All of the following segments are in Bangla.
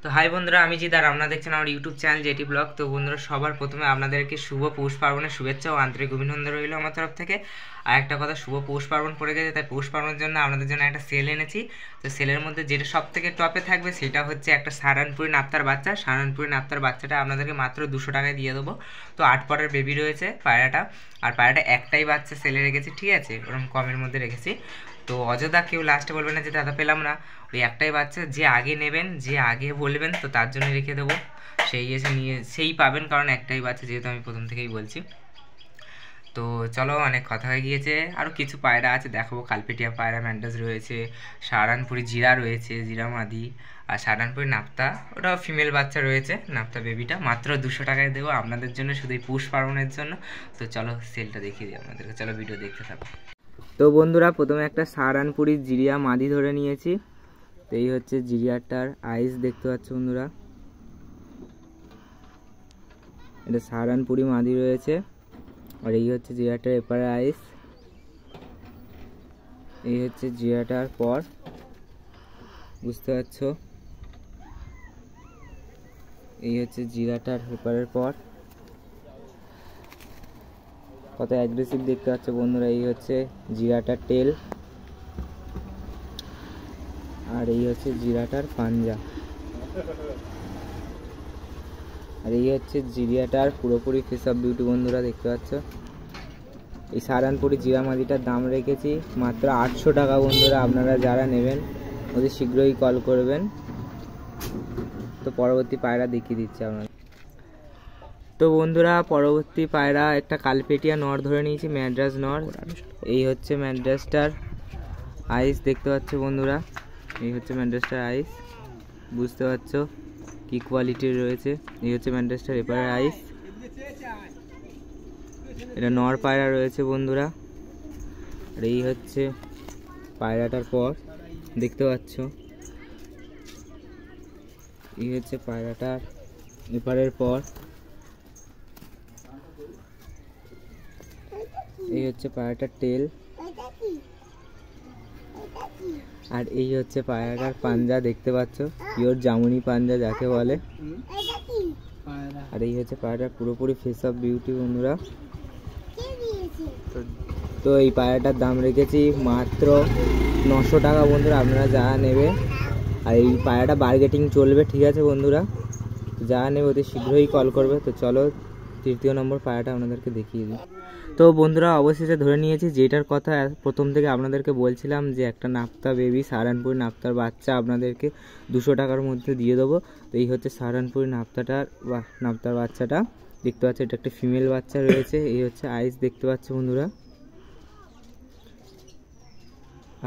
তো হাই বন্ধুরা, আমি জিদার, আপনারা দেখছেন আমার ইউটিউব চ্যানেল জেটি ব্লগ। তো বন্ধুরা, সবার প্রথমে আপনাদেরকে শুভ পৌষ পার্বণের শুভেচ্ছা ও আন্তরিক অভিনন্দন রইল আমার তরফ থেকে। আর একটা কথা, শুভ পৌষ পার্বণ পড়ে গেছে, তাই পৌষ পার্বণের জন্য আপনাদের জন্য একটা সেল এনেছি। তো সেলের মধ্যে যেটা সব থেকে টপে থাকবে সেটা হচ্ছে একটা সারানপুরি নাপ্তার বাচ্চা। সারানপুরি নাপ্তার বাচ্চাটা আপনাদেরকে মাত্র 200 টাকায় দিয়ে দেবো। তো 8 পরের বেবি রয়েছে পায়রাটা, আর পায়রাটা একটাই বাচ্চা সেলে রেখেছি, ঠিক আছে, ওরকম কমের মধ্যে রেখেছি। তো অযথা কেউ লাস্টে বলবে না যে দাদা পেলাম না, ওই একটাই বাচ্চা, যে আগে নেবেন, যে আগে বলবেন, তো তার জন্য রেখে দেবো। সেই এসে নিয়ে সেই পাবেন, কারণ একটাই বাচ্চা, যেহেতু আমি প্রথম থেকেই বলছি। তো চলো, অনেক কথা হয়ে গিয়েছে, আরও কিছু পায়রা আছে দেখাবো। কালপেটিয়া পায়রা ম্যান্ডাস রয়েছে, সাহারানপুরি জিরা রয়েছে, জিরা মাদি, আর সাহারানপুরি নাপ্তা, ওটাও ফিমেল বাচ্চা রয়েছে। নাপ্তা বেবিটা মাত্র 200 টাকায় দেবো আপনাদের জন্য, শুধু এই পৌষ পার্বণের জন্য। তো চলো সেলটা দেখিয়ে দিই আপনাদেরকে, চলো ভিডিও দেখতে থাকো। তো বন্ধুরা, প্রথমে একটা সাহারানপুরি জিরিয়া মাদি ধরে নিয়েছি। তো এই হচ্ছে জিরিয়াটার আইস, দেখতে পাচ্ছ বন্ধুরা, এটা সাহারানপুরি মাদি রয়েছে। আর এই হচ্ছে জিরিয়াটার এপারে আইস, এই হচ্ছে জিরিয়াটার পর, বুঝতে পারছো, এই হচ্ছে জিরাটার হেপারের পর, কত অ্যাগ্রেসিভ দেখতে পাচ্ছ বন্ধুরা। এই হচ্ছে জিরাটার টেল, আর এই হচ্ছে জিরাটার পাঞ্জা, আর এই হচ্ছে জিরিয়াটার পুরোপুরি ফেস অফ বিউটি বন্ধুরা, দেখতে পাচ্ছ। এই সাহারানপুরি জিরা মাদিটার দাম রেখেছি মাত্র 800 টাকা বন্ধুরা। আপনারা যারা নেবেন ওদের শীঘ্রই কল করবেন। তো পরবর্তী পায়রা দেখিয়ে দিচ্ছে আপনারা। তো বন্ধুরা, পরবর্তী পায়রা একটা কালপেটিয়া নর ধরে নিয়েছি, ম্যাড্রাস নর। এই হচ্ছে ম্যাড্রাসটার আইস, দেখতে পাচ্ছ বন্ধুরা, এই হচ্ছে ম্যাড্রাসটার আইস, বুঝতে পারছো কি কোয়ালিটির রয়েছে। এই হচ্ছে ম্যাড্রাসটার এপারের আইস, এটা নর পায়রা রয়েছে বন্ধুরা। আর এই হচ্ছে পায়রাটার পর, দেখতে পাচ্ছ, এই হচ্ছে পায়রাটার এপারের পর, এই হচ্ছে পায়রাটার টেল, আর এই হচ্ছে পায়রাটার পাঞ্জা, দেখতে পাচ্ছ, পিওর জামুনি পাঞ্জা যাকে বলে। আর এই হচ্ছে পায়রাটার পুরোপুরি ফেস অফ বিউটি বন্ধুরা। তো এই পায়রাটার দাম রেখেছি মাত্র 900 টাকা বন্ধুরা, আপনারা যা নেবে। আর এই পায়রাটা বার্গেটিং চলবে, ঠিক আছে বন্ধুরা, যা নেবে ওদের শীঘ্রই কল করবে। তো চলো তৃতীয় নম্বর পায়রাটা আপনাদেরকে দেখিয়ে দিই। তো বন্ধুরা, অবশেষে ধরে নিয়েছি, যেটার কথা প্রথম থেকে আপনাদেরকে বলছিলাম, যে একটা নাপ্তা বেবি সাহারানপুরি নাপ্তার বাচ্চা আপনাদেরকে 200 টাকার মধ্যে দিয়ে দেবো। তো এই হচ্ছে সাহারানপুরি নাপ্তার বাচ্চাটা, দেখতে পাচ্ছ, এটা একটা ফিমেল বাচ্চা রয়েছে। এই হচ্ছে আইস, দেখতে পাচ্ছ বন্ধুরা।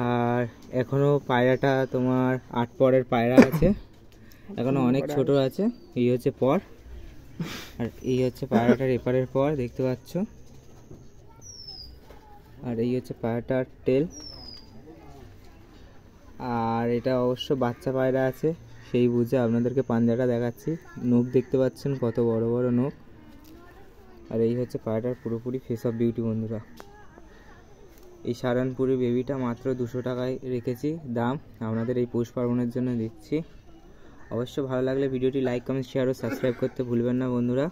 আর এখনও পায়রাটা তোমার 8 পরের পায়রা আছে, এখনও অনেক ছোট আছে। এই হচ্ছে পর, আর এই হচ্ছে পায়রাটার এপারের পর, দেখতে পাচ্ছ। আর এই হচ্ছে পায়রাটার টেল। আর এটা অবশ্য বাচ্চা পায়রা আছে, সেই বুঝে আপনাদেরকে পাঞ্জাটা দেখাচ্ছি। নখ দেখতে পাচ্ছেন, কত বড় বড় নখ। আর এই হচ্ছে পায়রাটার পুরোপুরি ফেস অফ বিউটি বন্ধুরা। এই সাহারানপুরি বেবিটা মাত্র 200 টাকায় রেখেছি দাম, আপনাদের এই পৌষ পার্বণের জন্য দিচ্ছি। অবশ্য ভালো লাগলে ভিডিওটি লাইক, কমেন্ট, শেয়ার ও সাবস্ক্রাইব করতে ভুলবেন না বন্ধুরা।